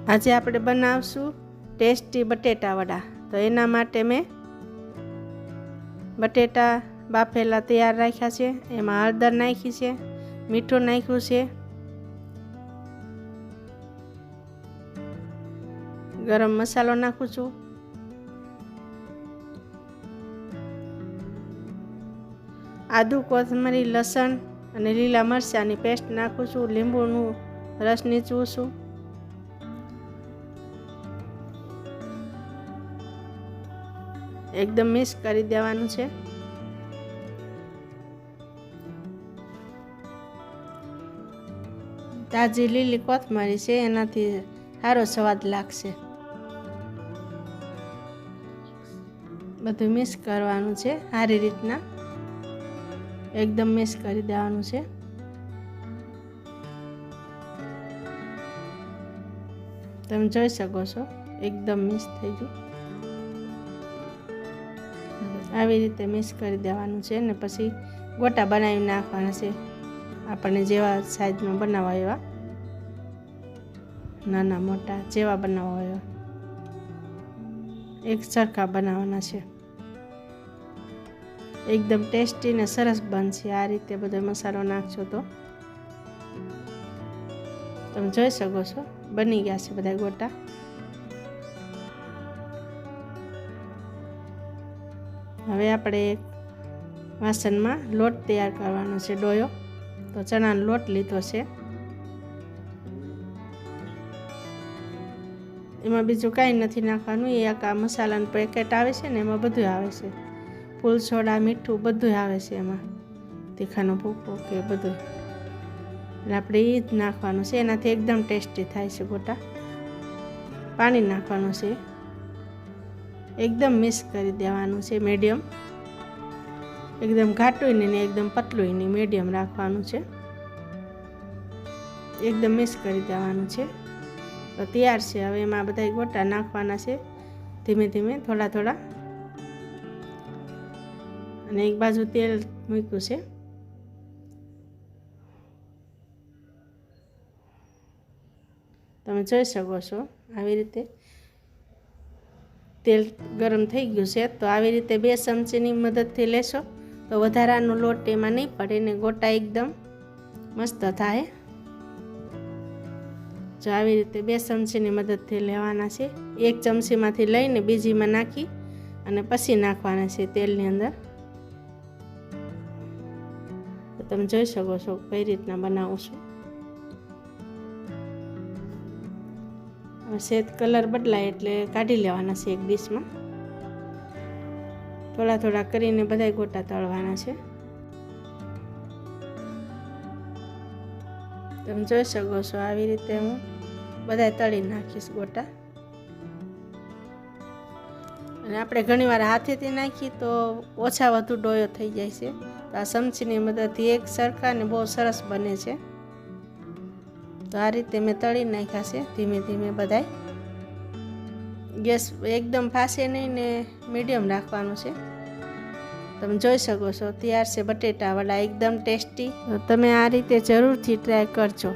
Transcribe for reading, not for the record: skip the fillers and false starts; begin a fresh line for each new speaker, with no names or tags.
આજે આપણે બનાવશું ટેસ્ટી બટેટા વડા। તો એના માટે મેં બટેટા બાફેલા તૈયાર રાખ્યા છે। એમાં હળદર નાખી છે, મીઠું નાખ્યું છે, ગરમ મસાલો નાખું છું, આદુ કોથમરી લસણ અને લીલા મરચાંની પેસ્ટ નાખું છું, લીંબુનું રસ નીચવું છું, એકદમ મિક્સ કરી દેવાનું છે। તાજી લીલી કોથમરી છે, એનાથી સારો સ્વાદ લાગશે। બધું મિક્સ કરવાનું છે, સારી રીતના એકદમ મિક્સ કરી દેવાનું છે। તમે જોઈ શકો છો એકદમ મિક્સ થઈ ગયું। આવી રીતે મિક્સ કરી દેવાનું છે ને પછી ગોટા બનાવી નાખવાના છે। આપણે જેવા સાઈઝમાં બનાવવા એવા, નાના મોટા જેવા બનાવવા એવા એક સરખા બનાવવાના છે। એકદમ ટેસ્ટી ને સરસ બનશે આ રીતે બધો મસાલો નાખશો તો। તમે જોઈ શકો છો બની ગયા છે બધા ગોટા। હવે આપણે એક વાસણમાં લોટ તૈયાર કરવાનો છે, ડોયો। તો ચણાનો લોટ લીધો છે, એમાં બીજું કાંઈ નથી નાખવાનું। એ આખા મસાલાનું પેકેટ આવે છે ને એમાં બધું આવે છે, ફૂલ સોડા મીઠું બધું આવે છે એમાં, તીખાનો ભૂકો કે બધું, એટલે આપણે એ જ નાખવાનું છે। એનાથી એકદમ ટેસ્ટી થાય છે ગોટા। પાણી નાખવાનું છે, એકદમ મિક્સ કરી દેવાનું છે, મીડિયમ, એકદમ ઘાટું નહીં ને એકદમ પતલું નહીં, મીડિયમ રાખવાનું છે, એકદમ મિક્સ કરી દેવાનું છે। તો તૈયાર છે। હવે એમાં બધા ગોટા નાખવાના છે ધીમે ધીમે થોડા થોડા, અને એક બાજુ તેલ મૂક્યું છે। તમે જોઈ શકો છો આવી રીતે તેલ ગરમ થઈ ગયું છે। તો આવી રીતે 2 ચમચીની મદદથી લેશો તો વધારાનો લોટ એમાં નહીં પડે ને ગોટા એકદમ મસ્ત થાય। જો આવી રીતે 2 ચમચીની મદદથી લેવાના છે। 1 ચમચીમાંથી લઈને બીજીમાં નાખી અને પછી નાખવાના છે તેલની અંદર। તો તમે જોઈ શકો છો કઈ રીતના બનાવું છું। સેજ કલર બદલાય એટલે કાઢી લેવાના છે એક ડીશમાં। થોડા થોડા કરીને બધા ગોટા તળવાના છે। તમે જોઈ શકો છો આવી રીતે હું બધા તળી નાખીશ ગોટા। અને આપણે ઘણીવાર હાથેથી નાખીએ તો ઓછા વધુ ડોયો થઈ જાય છે, તો આ ચમચીની મદદથી એક સરખા ને બહુ સરસ બને છે। તો આ રીતે મેં તળી નાખ્યા છે ધીમે ધીમે બધાય। ગેસ એકદમ ફાસે નહીં ને મીડિયમ રાખવાનું છે। તમે જોઈ શકો છો તૈયાર છે બટેટા વડા એકદમ ટેસ્ટી। તો તમે આ રીતે જરૂરથી ટ્રાય કરજો।